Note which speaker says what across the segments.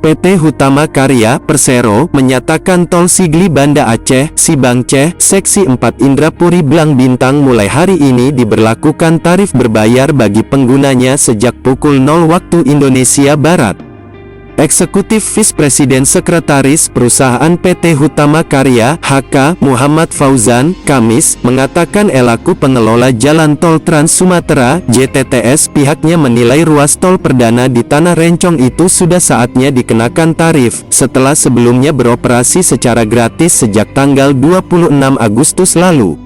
Speaker 1: PT Hutama Karya Persero menyatakan tol Sigli Banda Aceh, Sibangceh, Seksi 4 Indrapuri Blang Bintang mulai hari ini diberlakukan tarif berbayar bagi penggunanya sejak pukul 0 waktu Indonesia Barat. Eksekutif Vice President Sekretaris Perusahaan PT Hutama Karya (HK) Muhammad Fauzan, Kamis, mengatakan elaku pengelola Jalan Tol Trans Sumatera (JTTS) pihaknya menilai ruas tol perdana di Tanah Rencong itu sudah saatnya dikenakan tarif, setelah sebelumnya beroperasi secara gratis sejak tanggal 26 Agustus lalu.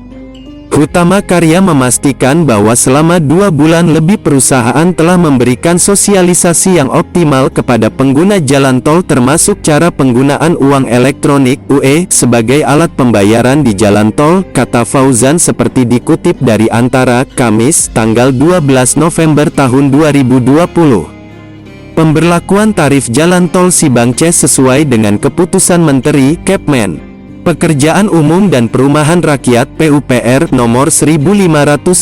Speaker 1: Hutama Karya memastikan bahwa selama 2 bulan lebih perusahaan telah memberikan sosialisasi yang optimal kepada pengguna jalan tol termasuk cara penggunaan uang elektronik (UE) sebagai alat pembayaran di jalan tol, kata Fauzan seperti dikutip dari Antara, Kamis, tanggal 12 November tahun 2020. Pemberlakuan tarif jalan tol Sibangceh sesuai dengan keputusan Menteri Kepmen Pekerjaan Umum dan Perumahan Rakyat PUPR nomor 1552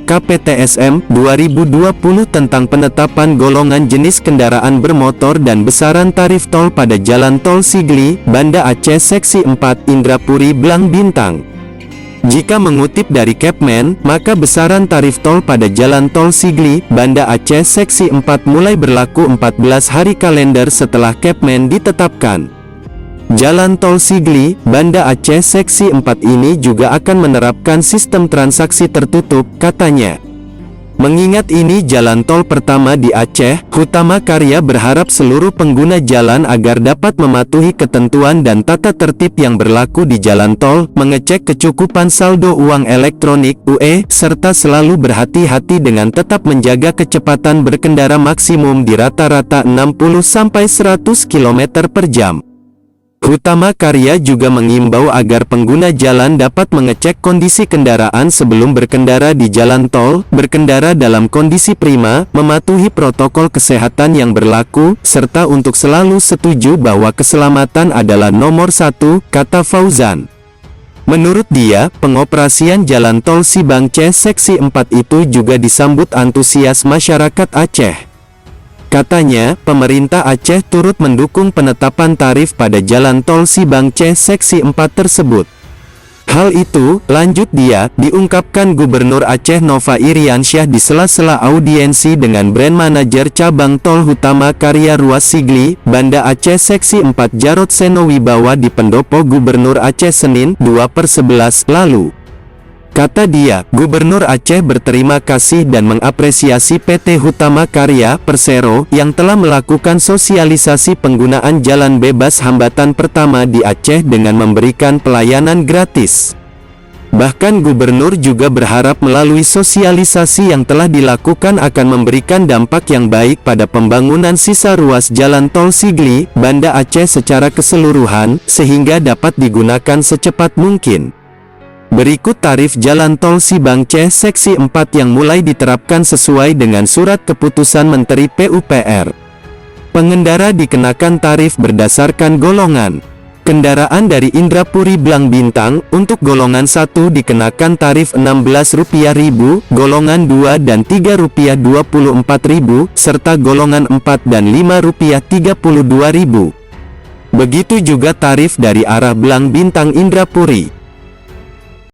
Speaker 1: KPTSM 2020 tentang penetapan golongan jenis kendaraan bermotor dan besaran tarif tol pada Jalan Tol Sigli, Banda Aceh Seksi 4 Indrapuri Blang Bintang. Jika mengutip dari Kepmen, maka besaran tarif tol pada Jalan Tol Sigli, Banda Aceh Seksi 4 mulai berlaku 14 hari kalender setelah Kepmen ditetapkan. Jalan Tol Sigli, Banda Aceh Seksi 4 ini juga akan menerapkan sistem transaksi tertutup, katanya. Mengingat ini jalan tol pertama di Aceh, Hutama Karya berharap seluruh pengguna jalan agar dapat mematuhi ketentuan dan tata tertib yang berlaku di jalan tol, mengecek kecukupan saldo uang elektronik (UE), serta selalu berhati-hati dengan tetap menjaga kecepatan berkendara maksimum di rata-rata 60-100 km per jam. Hutama Karya juga mengimbau agar pengguna jalan dapat mengecek kondisi kendaraan sebelum berkendara di jalan tol, berkendara dalam kondisi prima, mematuhi protokol kesehatan yang berlaku, serta untuk selalu setuju bahwa keselamatan adalah nomor 1, kata Fauzan. Menurut dia, pengoperasian jalan tol Sibangceh Seksi 4 itu juga disambut antusias masyarakat Aceh. Katanya, pemerintah Aceh turut mendukung penetapan tarif pada jalan tol Sibangceh Seksi 4 tersebut. Hal itu, lanjut dia, diungkapkan Gubernur Aceh Nova Iriansyah di sela-sela audiensi dengan Brand Manajer Cabang Tol Hutama Karya Ruas Sigli, Banda Aceh Seksi 4 Jarod Seno Wibawa di Pendopo Gubernur Aceh Senin, 2/11 lalu. Kata dia, Gubernur Aceh berterima kasih dan mengapresiasi PT Hutama Karya Persero yang telah melakukan sosialisasi penggunaan jalan bebas hambatan pertama di Aceh dengan memberikan pelayanan gratis. Bahkan Gubernur juga berharap melalui sosialisasi yang telah dilakukan akan memberikan dampak yang baik pada pembangunan sisa ruas jalan tol Sigli, Banda Aceh secara keseluruhan, sehingga dapat digunakan secepat mungkin. Berikut tarif jalan tol Sibangceh Seksi 4 yang mulai diterapkan sesuai dengan surat keputusan Menteri PUPR. Pengendara dikenakan tarif berdasarkan golongan. Kendaraan dari Indrapuri Blang Bintang, untuk golongan 1 dikenakan tarif Rp16.000, golongan 2 dan 3 Rp24.000, serta golongan 4 dan 5 Rp32.000. Begitu juga tarif dari arah Blang Bintang Indrapuri.